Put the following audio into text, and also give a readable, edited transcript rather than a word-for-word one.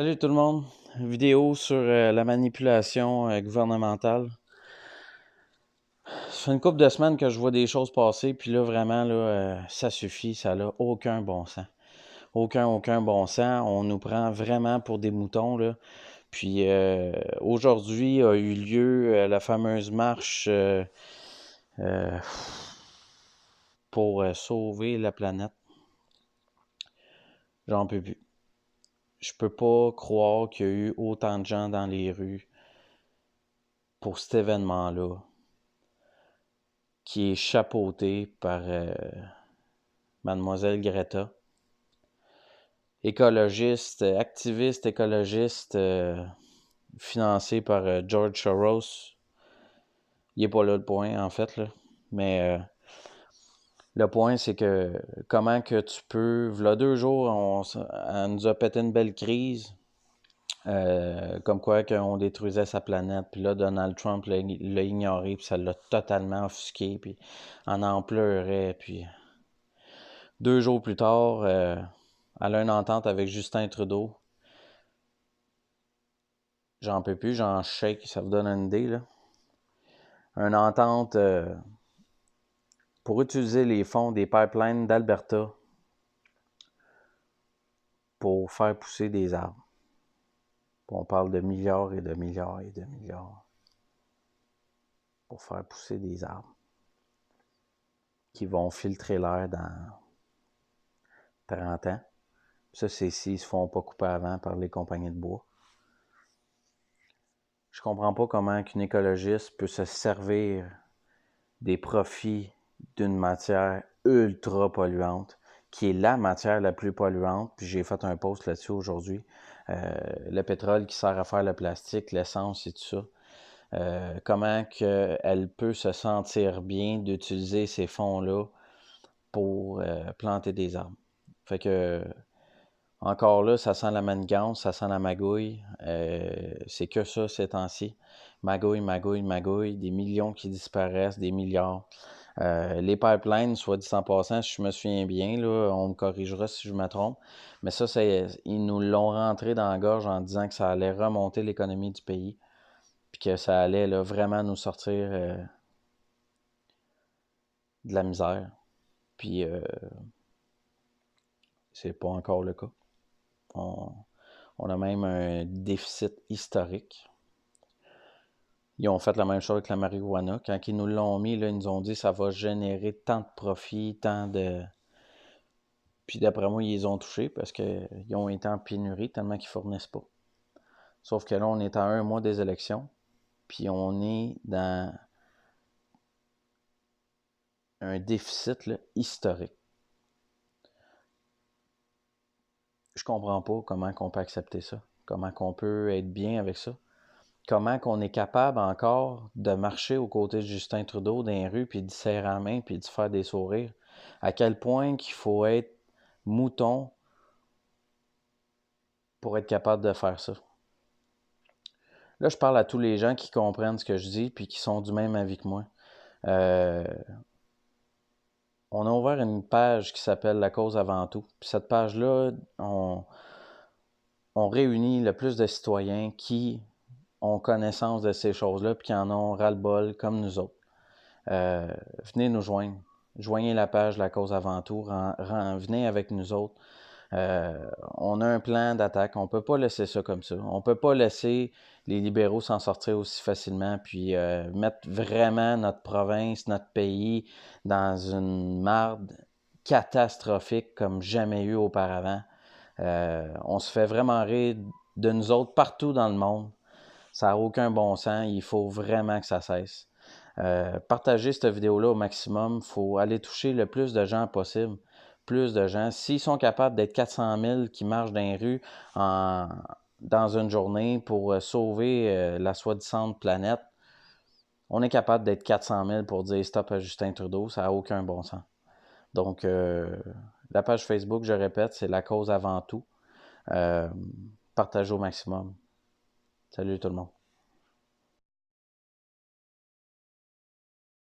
Salut tout le monde, vidéo sur la manipulation gouvernementale. Ça fait une couple de semaines que je vois des choses passer, puis là vraiment, ça suffit, ça n'a aucun bon sens. Aucun bon sens, on nous prend vraiment pour des moutons, là. Puis aujourd'hui a eu lieu la fameuse marche euh, pour sauver la planète. J'en peux plus. Je peux pas croire qu'il y a eu autant de gens dans les rues pour cet événement-là, qui est chapeauté par Mademoiselle Greta. Écologiste, activiste écologiste, financé par George Soros. Il n'est pas là le point, en fait, là. Mais le point, c'est que comment que tu peux... V'là 2 jours, elle nous a pété une belle crise. Comme quoi qu'on détruisait sa planète. Puis là, Donald Trump l'a ignoré, puis ça l'a totalement offusqué, puis on en pleurait, puis 2 jours plus tard, elle a une entente avec Justin Trudeau. J'en peux plus, j'en shake, ça vous donne une idée, là. Une entente pour utiliser les fonds des pipelines d'Alberta pour faire pousser des arbres. On parle de milliards et de milliards et de milliards pour faire pousser des arbres qui vont filtrer l'air dans 30 ans. Ça, c'est s'ils ne se font pas couper avant par les compagnies de bois. Je comprends pas comment qu'une écologiste peut se servir des profits d'une matière ultra polluante, qui est la matière la plus polluante, puis j'ai fait un post là-dessus aujourd'hui. Le pétrole qui sert à faire le plastique, l'essence et tout ça. Comment qu'elle peut se sentir bien d'utiliser ces fonds-là pour planter des arbres. Fait que, encore là, ça sent la manigance, ça sent la magouille. C'est que ça ces temps-ci. Magouille, magouille, magouille, des millions qui disparaissent, des milliards. Les pipelines, soit dit en passant, si je me souviens bien, là, on me corrigera si je me trompe, mais ça, ils nous l'ont rentré dans la gorge en disant que ça allait remonter l'économie du pays, puis que ça allait là, vraiment nous sortir de la misère. Puis c'est pas encore le cas. On a même un déficit historique. Ils ont fait la même chose avec la marijuana. Quand ils nous l'ont mis, là, ils nous ont dit que ça va générer tant de profits, tant de... Puis d'après moi, ils les ont touchés parce qu'ils ont été en pénurie tellement qu'ils ne fournissent pas. Sauf que là, on est à 1 mois des élections, puis on est dans un déficit là, historique. Je comprends pas comment on peut accepter ça, comment on peut être bien avec ça, comment qu'on est capable encore de marcher aux côtés de Justin Trudeau dans les rues, puis de serrer la main, puis de faire des sourires. À quel point qu'il faut être mouton pour être capable de faire ça. Là, je parle à tous les gens qui comprennent ce que je dis, puis qui sont du même avis que moi. On a ouvert une page qui s'appelle La cause avant tout. Puis cette page-là, on réunit le plus de citoyens qui ont connaissance de ces choses-là, puis qui en ont ras-le-bol comme nous autres. Venez nous joindre. Joignez la page La cause avant tout. Venez avec nous autres. On a un plan d'attaque. On ne peut pas laisser ça comme ça. On ne peut pas laisser les libéraux s'en sortir aussi facilement, puis mettre vraiment notre province, notre pays dans une marde catastrophique comme jamais eu auparavant. On se fait vraiment rire de nous autres partout dans le monde. Ça n'a aucun bon sens. Il faut vraiment que ça cesse. Partagez cette vidéo-là au maximum. Il faut aller toucher le plus de gens possible. Plus de gens. S'ils sont capables d'être 400 000 qui marchent dans les rues dans une journée pour sauver la soi-disant planète, on est capable d'être 400 000 pour dire stop à Justin Trudeau. Ça n'a aucun bon sens. Donc, la page Facebook, je répète, c'est La cause avant tout. Partagez au maximum. Salut tout le monde.